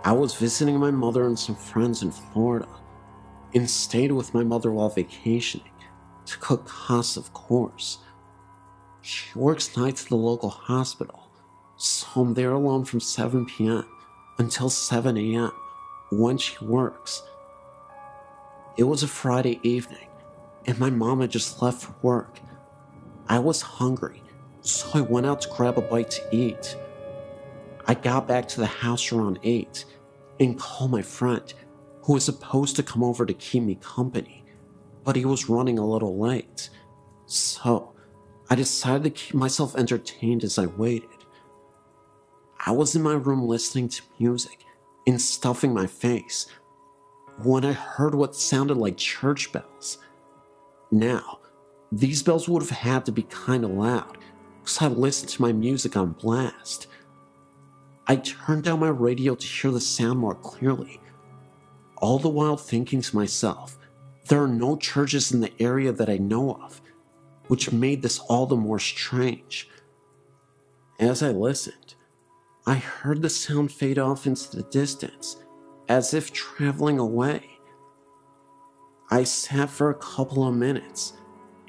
I was visiting my mother and some friends in Florida, and stayed with my mother while vacationing, to cut costs of course. She works nights at the local hospital, so I'm there alone from 7 p.m. until 7 a.m. when she works. It was a Friday evening, and my mom had just left for work. I was hungry, so I went out to grab a bite to eat. I got back to the house around 8 and called my friend, who was supposed to come over to keep me company, but he was running a little late. So I decided to keep myself entertained as I waited. I was in my room listening to music and stuffing my face when I heard what sounded like church bells. Now, these bells would have had to be kinda loud, because I listened to my music on blast. I turned down my radio to hear the sound more clearly, all the while thinking to myself, there are no churches in the area that I know of, which made this all the more strange. As I listened, I heard the sound fade off into the distance, as if traveling away. I sat for a couple of minutes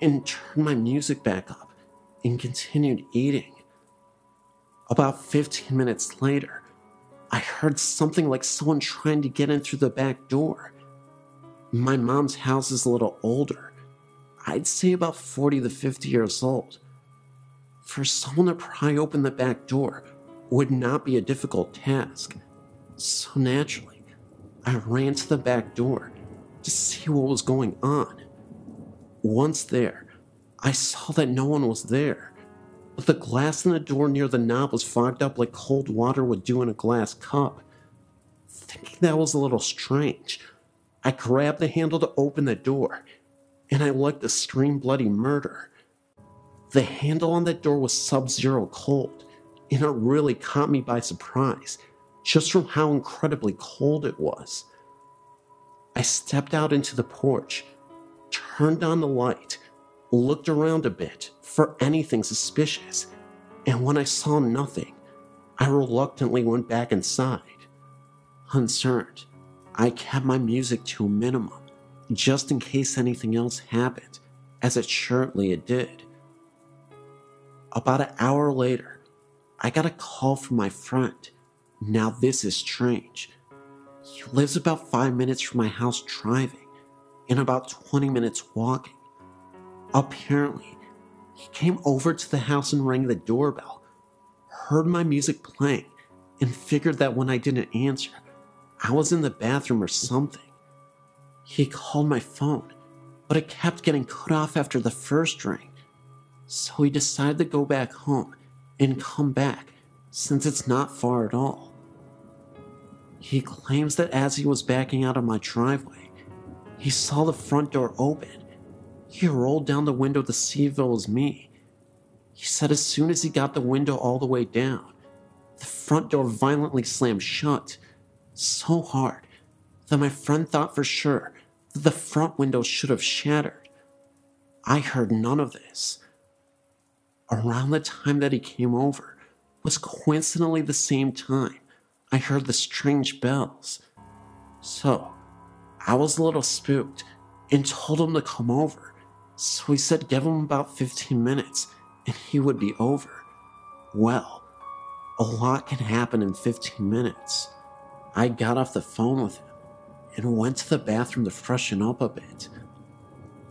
and turned my music back up and continued eating. About 15 minutes later, I heard something like someone trying to get in through the back door. My mom's house is a little older. I'd say about 40 to 50 years old. For someone to pry open the back door would not be a difficult task. So naturally, I ran to the back door to see what was going on. Once there, I saw that no one was there, but the glass in the door near the knob was fogged up like cold water would do in a glass cup. Thinking that was a little strange, I grabbed the handle to open the door, and I let the scream bloody murder. The handle on that door was sub-zero cold, and it really caught me by surprise, just from how incredibly cold it was. I stepped out into the porch, turned on the light, looked around a bit for anything suspicious, and when I saw nothing, I reluctantly went back inside. Concerned, I kept my music to a minimum, just in case anything else happened, as assuredly it did. About an hour later, I got a call from my friend. Now this is strange. He lives about 5 minutes from my house driving, and about 20 minutes walking. Apparently, he came over to the house and rang the doorbell, heard my music playing, and figured that when I didn't answer, I was in the bathroom or something. He called my phone, but it kept getting cut off after the first ring, so he decided to go back home and come back since it's not far at all. He claims that as he was backing out of my driveway, he saw the front door open. He rolled down the window to see if it was me. He said as soon as he got the window all the way down, the front door violently slammed shut, so hard that my friend thought for sure that the front window should have shattered. I heard none of this. Around the time that he came over was coincidentally the same time I heard the strange bells. So, I was a little spooked and told him to come over. So he said give him about 15 minutes and he would be over. Well, a lot can happen in 15 minutes. I got off the phone with him and went to the bathroom to freshen up a bit.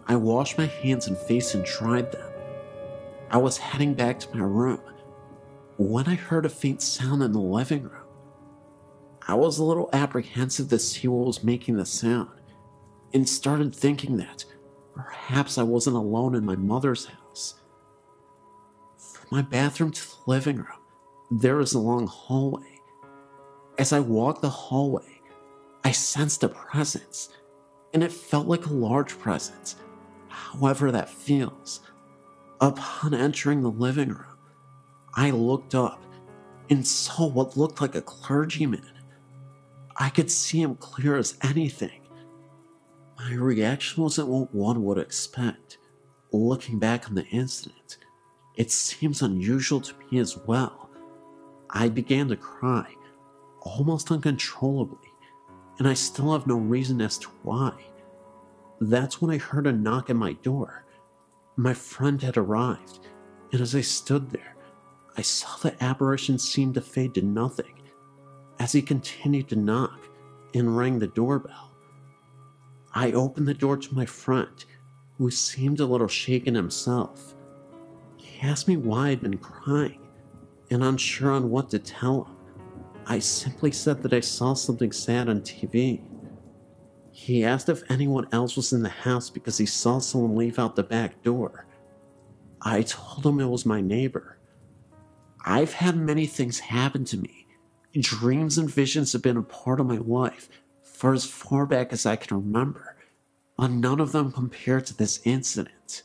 I washed my hands and face and dried them. I was heading back to my room when I heard a faint sound in the living room. I was a little apprehensive to see what was making the sound and started thinking that perhaps I wasn't alone in my mother's house. From my bathroom to the living room, there is a long hallway. As I walked the hallway, I sensed a presence, and it felt like a large presence, however that feels. Upon entering the living room, I looked up and saw what looked like a clergyman. I could see him clear as anything. My reaction wasn't what one would expect. Looking back on the incident, it seems unusual to me as well. I began to cry, almost uncontrollably, and I still have no reason as to why. That's when I heard a knock at my door. My friend had arrived, and as I stood there, I saw the apparition seem to fade to nothing as he continued to knock and rang the doorbell. I opened the door to my friend, who seemed a little shaken himself. He asked me why I'd been crying, and unsure on what to tell him, I simply said that I saw something sad on TV. He asked if anyone else was in the house because he saw someone leave out the back door. I told him it was my neighbor. I've had many things happen to me. Dreams and visions have been a part of my life for as far back as I can remember, but none of them compare to this incident.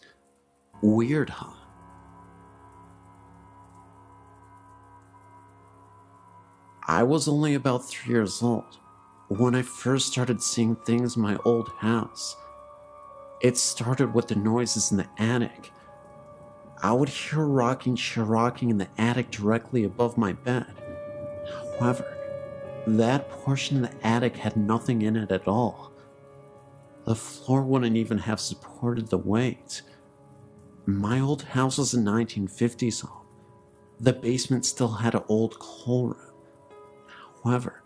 Weird, huh? I was only about 3 years old when I first started seeing things in my old house. It started with the noises in the attic. I would hear a rocking chair rocking in the attic directly above my bed. However, that portion of the attic had nothing in it at all. The floor wouldn't even have supported the weight. My old house was a 1950s home. The basement still had an old coal room. However,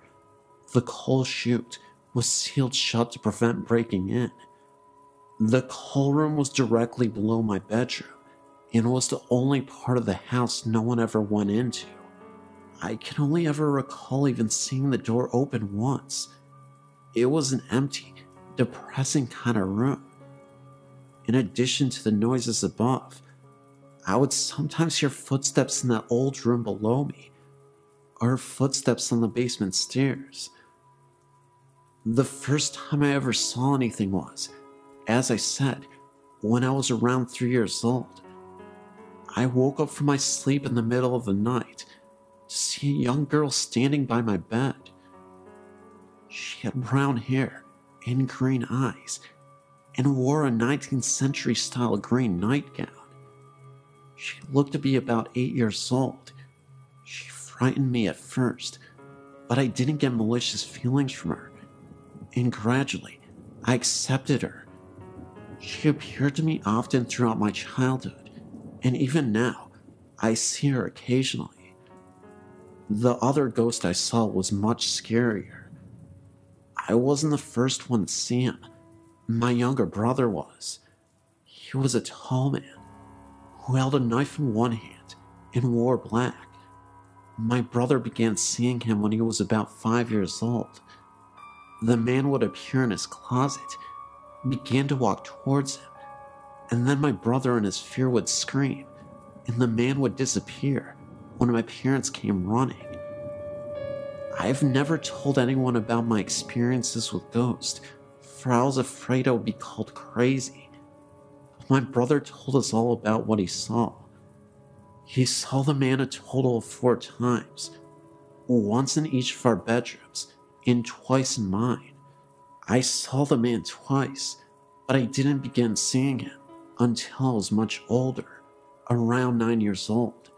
the coal chute was sealed shut to prevent breaking in. The coal room was directly below my bedroom, and was the only part of the house no one ever went into. I can only ever recall even seeing the door open once. It was an empty, depressing kind of room. In addition to the noises above, I would sometimes hear footsteps in that old room below me, or footsteps on the basement stairs. The first time I ever saw anything was, as I said, when I was around 3 years old. I woke up from my sleep in the middle of the night to see a young girl standing by my bed. She had brown hair and green eyes and wore a 19th century style green nightgown. She looked to be about 8 years old. She frightened me at first, but I didn't get malicious feelings from her, and gradually I accepted her. She appeared to me often throughout my childhood, and even now I see her occasionally. The other ghost I saw was much scarier. I wasn't the first one to see him. My younger brother was. He was a tall man who held a knife in one hand and wore black. My brother began seeing him when he was about 5 years old. The man would appear in his closet, began to walk towards him, and then my brother in his fear would scream, and the man would disappear when my parents came running. I've never told anyone about my experiences with ghosts, for I was afraid I would be called crazy. But my brother told us all about what he saw. He saw the man a total of 4 times, once in each of our bedrooms, and twice in mine. I saw the man twice, but I didn't begin seeing him until I was much older, around 9 years old.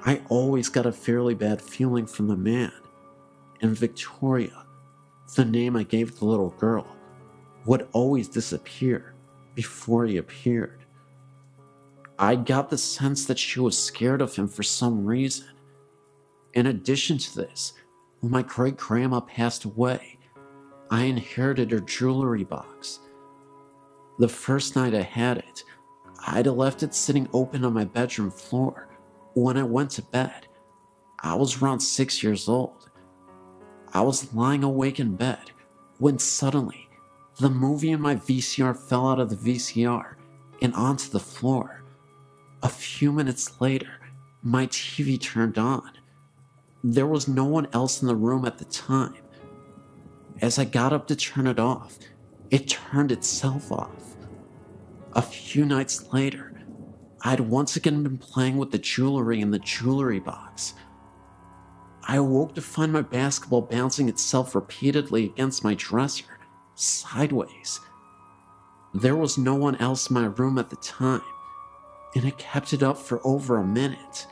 I always got a fairly bad feeling from the man, and Victoria, the name I gave the little girl, would always disappear before he appeared. I got the sense that she was scared of him for some reason. In addition to this, when my great-grandma passed away, I inherited her jewelry box. The first night I had it, I'd left it sitting open on my bedroom floor. When I went to bed, I was around 6 years old. I was lying awake in bed when suddenly the movie in my VCR fell out of the VCR and onto the floor. A few minutes later, my TV turned on. There was no one else in the room at the time. As I got up to turn it off, it turned itself off. A few nights later, I'd once again been playing with the jewelry in the jewelry box. I awoke to find my basketball bouncing itself repeatedly against my dresser, sideways. There was no one else in my room at the time, and it kept it up for over a minute.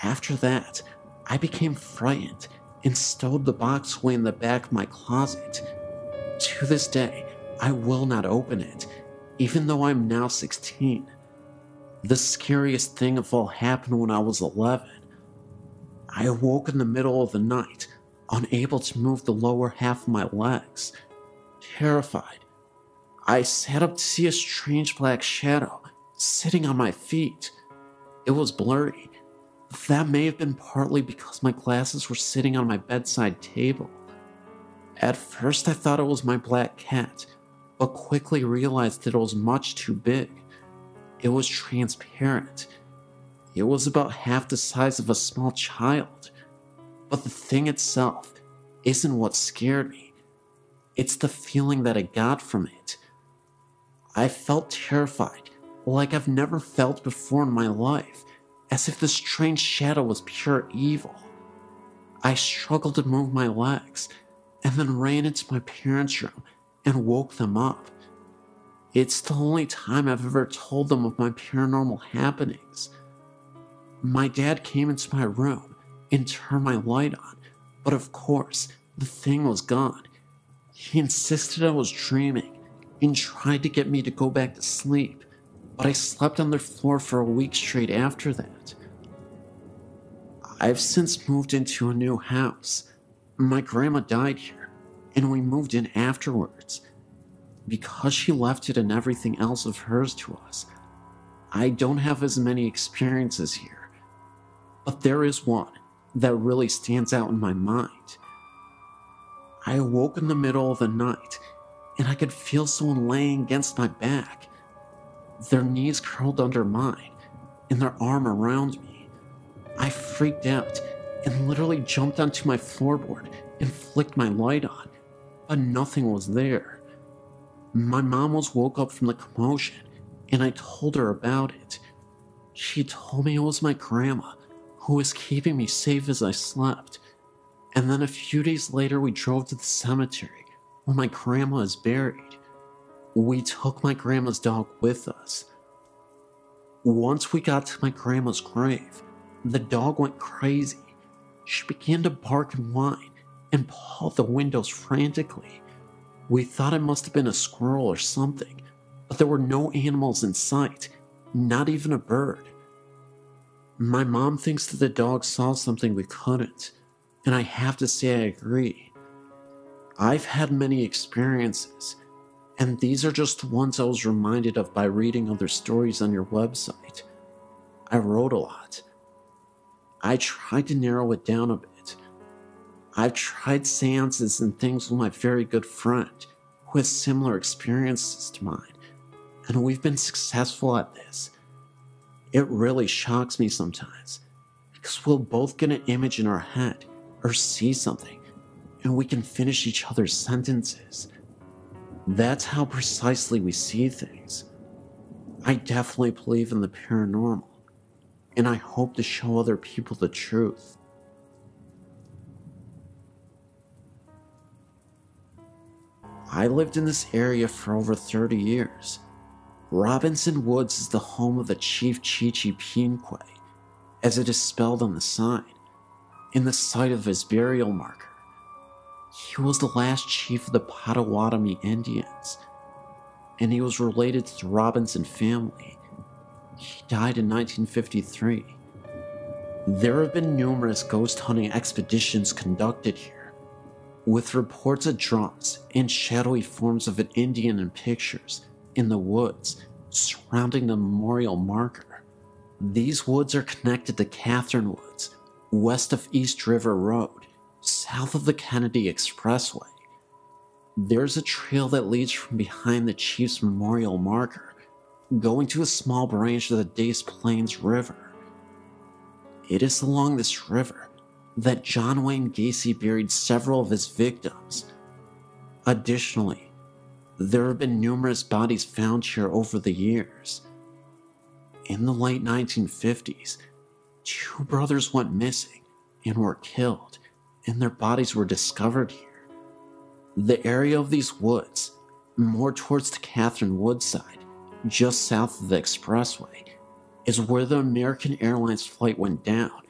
After that, I became frightened and stowed the box away in the back of my closet. To this day, I will not open it, even though I'm now 16. The scariest thing of all happened when I was 11. I awoke in the middle of the night, unable to move the lower half of my legs. Terrified, I sat up to see a strange black shadow sitting on my feet. It was blurry. That may have been partly because my glasses were sitting on my bedside table. At first I thought it was my black cat, but quickly realized that it was much too big. It was transparent. It was about half the size of a small child. But the thing itself isn't what scared me. It's the feeling that I got from it. I felt terrified, like I've never felt before in my life, as if the strange shadow was pure evil. I struggled to move my legs, and then ran into my parents' room and woke them up. It's the only time I've ever told them of my paranormal happenings. My dad came into my room and turned my light on, but of course, the thing was gone. He insisted I was dreaming and tried to get me to go back to sleep, but I slept on their floor for a week straight after that. I've since moved into a new house. My grandma died here, and we moved in afterwards. Because she left it and everything else of hers to us, I don't have as many experiences here. But there is one that really stands out in my mind. I awoke in the middle of the night, and I could feel someone laying against my back. Their knees curled under mine, and their arm around me. I freaked out and literally jumped onto my floorboard and flicked my light on, but nothing was there. My mom was woke up from the commotion, and I told her about it. She told me it was my grandma who was keeping me safe as I slept. And then a few days later we drove to the cemetery where my grandma is buried. We took my grandma's dog with us. Once we got to my grandma's grave, the dog went crazy. She began to bark and whine and paw the windows frantically. We thought it must have been a squirrel or something, but there were no animals in sight, not even a bird. My mom thinks that the dog saw something we couldn't, and I have to say I agree. I've had many experiences, and these are just ones I was reminded of by reading other stories on your website. I wrote a lot. I tried to narrow it down a bit. I've tried seances and things with my very good friend who has similar experiences to mine, and we've been successful at this. It really shocks me sometimes, because we'll both get an image in our head or see something, and we can finish each other's sentences. That's how precisely we see things. I definitely believe in the paranormal, and I hope to show other people the truth. I lived in this area for over 30 years. Robinson Woods is the home of the Chief Chichi Pinque, as it is spelled on the sign, in the site of his burial marker. He was the last chief of the Potawatomi Indians, and he was related to the Robinson family. He died in 1953. There have been numerous ghost hunting expeditions conducted here, with reports of drums and shadowy forms of an Indian in pictures in the woods surrounding the memorial marker. These woods are connected to Catherine Woods, west of East River Road, south of the Kennedy Expressway. There's a trail that leads from behind the chief's memorial marker, going to a small branch of the Des Plaines River. It is along this river that John Wayne Gacy buried several of his victims. Additionally, there have been numerous bodies found here over the years. In the late 1950s, 2 brothers went missing and were killed, and their bodies were discovered here. The area of these woods more towards the Catherine Woods side, just south of the expressway, is where the American Airlines flight went down,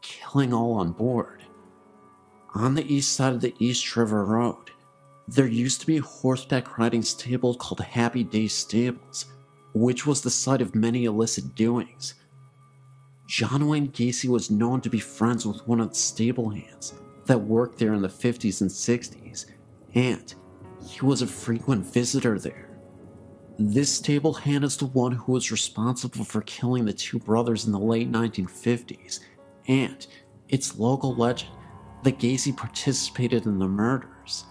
killing all on board. On the east side of the East River Road, there used to be a horseback riding stable called Happy Day Stables, which was the site of many illicit doings. John Wayne Gacy was known to be friends with one of the stable hands that worked there in the 50s and 60s, and he was a frequent visitor there. This stable hand is the one who was responsible for killing the two brothers in the late 1950s, and it's local legend that Gacy participated in the murders.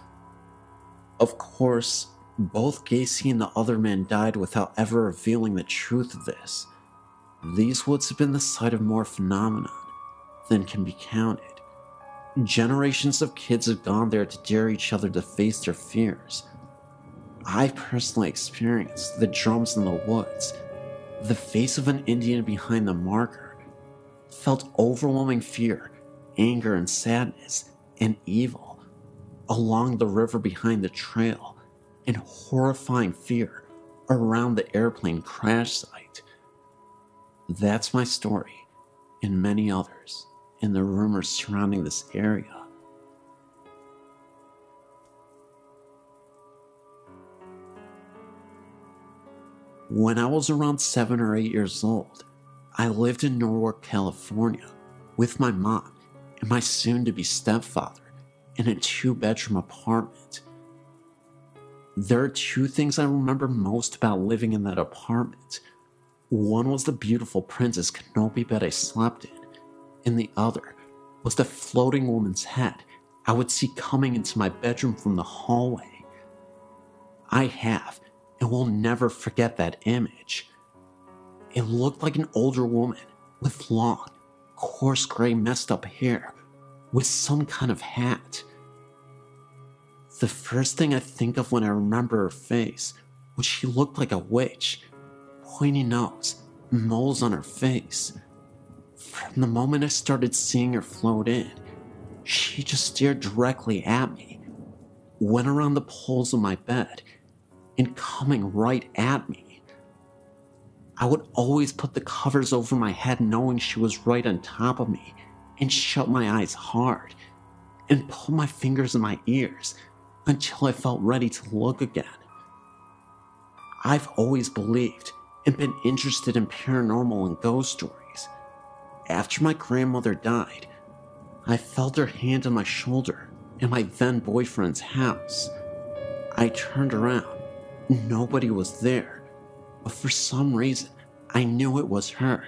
Of course, both Gacy and the other man died without ever revealing the truth of this. These woods have been the site of more phenomenon than can be counted. Generations of kids have gone there to dare each other to face their fears. I personally experienced the drums in the woods, the face of an Indian behind the marker, felt overwhelming fear, anger and sadness, and evil along the river behind the trail, and horrifying fear around the airplane crash site. That's my story, and many others, and the rumors surrounding this area. When I was around 7 or 8 years old, I lived in Norwalk, California, with my mom and my soon-to-be stepfather in a 2-bedroom apartment. There are 2 things I remember most about living in that apartment. One was the beautiful Princess Canopy bed I slept in, and the other was the floating woman's head I would see coming into my bedroom from the hallway. I have and will never forget that image. It looked like an older woman with long, coarse gray messed up hair with some kind of hat. The first thing I think of when I remember her face was she looked like a witch. Pointy nose, moles on her face. From the moment I started seeing her float in, she just stared directly at me, went around the poles of my bed, and coming right at me. I would always put the covers over my head knowing she was right on top of me, and shut my eyes hard, and put my fingers in my ears until I felt ready to look again. I've always believed and been interested in paranormal and ghost stories. After my grandmother died, I felt her hand on my shoulder in my then boyfriend's house. I turned around. Nobody was there, but for some reason, I knew it was her,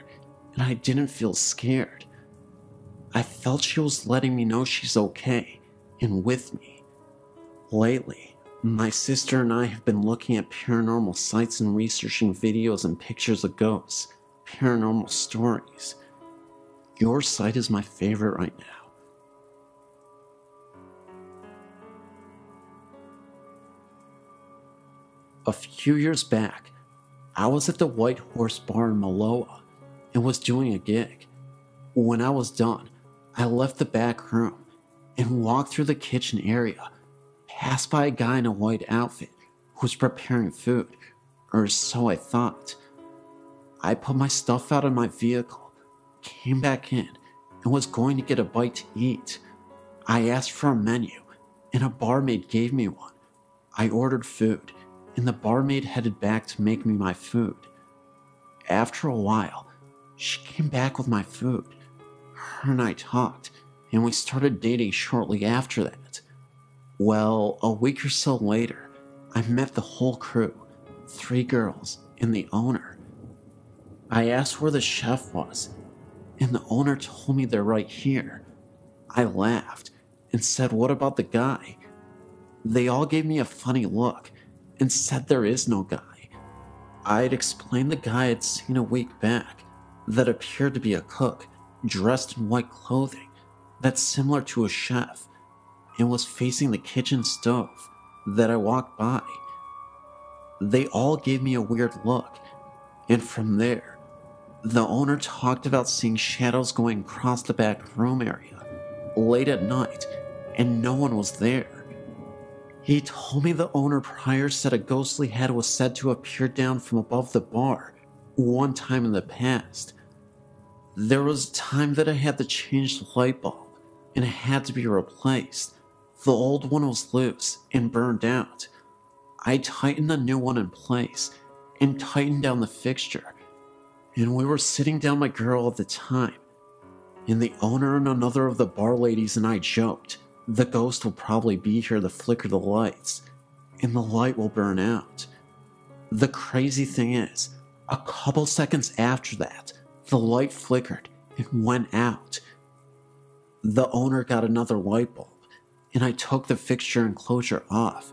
and I didn't feel scared. I felt she was letting me know she's okay and with me. Lately, my sister and I have been looking at paranormal sites and researching videos and pictures of ghosts, paranormal stories. Your site is my favorite right now. A few years back, I was at the White Horse Bar in Maloa and was doing a gig. When I was done, I left the back room and walked through the kitchen area, passed by a guy in a white outfit who was preparing food, or so I thought. I put my stuff out of my vehicle, came back in, and was going to get a bite to eat. I asked for a menu, and a barmaid gave me one. I ordered food, and the barmaid headed back to make me my food. After a while, she came back with my food. Her and I talked, and we started dating shortly after that. Well, a week or so later, I met the whole crew, 3 girls, and the owner. I asked where the chef was, and the owner told me they're right here. I laughed and said, "What about the guy?" They all gave me a funny look and said there is no guy. I had explained the guy I'd seen a week back that appeared to be a cook, dressed in white clothing that's similar to a chef, and was facing the kitchen stove that I walked by. They all gave me a weird look, and from there, the owner talked about seeing shadows going across the back room area late at night, and no one was there. He told me the owner prior said a ghostly head was said to appear down from above the bar one time in the past. There was a time that I had to change the light bulb, and it had to be replaced. The old one was loose and burned out. I tightened the new one in place and tightened down the fixture, and we were sitting down my girl at the time, and the owner and another of the bar ladies and I joked, the ghost will probably be here to flicker the lights, and the light will burn out. The crazy thing is, a couple seconds after that, the light flickered and went out. The owner got another light bulb, and I took the fixture enclosure off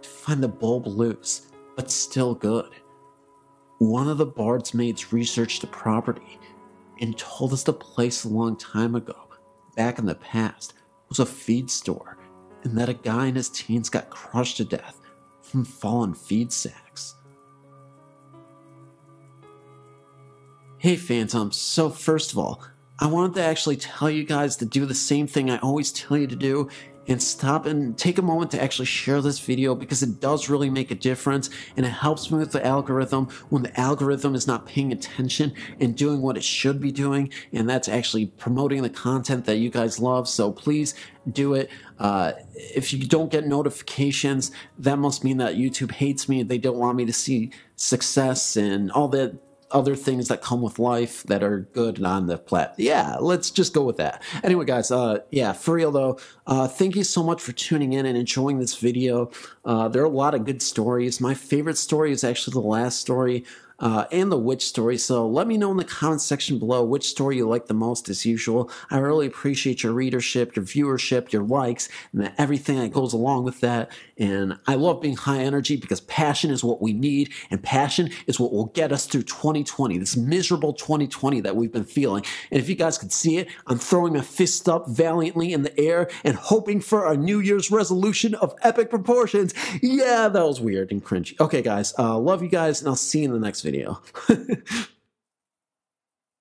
to find the bulb loose, but still good. One of the barmaids researched the property and told us the place a long time ago, back in the past, was a feed store, and that a guy in his teens got crushed to death from fallen feed sacks. Hey Phantom, so first of all, I wanted to actually tell you guys to do the same thing I always tell you to do, and stop and take a moment to actually share this video, because it does really make a difference, and it helps me with the algorithm when the algorithm is not paying attention and doing what it should be doing, and that's actually promoting the content that you guys love. So please do it. If you don't get notifications, that must mean that YouTube hates me. They don't want me to see success and all that other things that come with life that are good on the platform. Yeah, let's just go with that. Anyway, guys, yeah, for real though, thank you so much for tuning in and enjoying this video. There are a lot of good stories. My favorite story is actually the last story, and the witch story. So let me know in the comment section below which story you like the most as usual. I really appreciate your readership, your viewership, your likes, and everything that goes along with that. And I love being high energy because passion is what we need, and passion is what will get us through 2020, this miserable 2020 that we've been feeling. And if you guys could see it, I'm throwing my fist up valiantly in the air and hoping for a New Year's resolution of epic proportions. Yeah, that was weird and cringy. Okay, guys, love you guys, and I'll see you in the next video.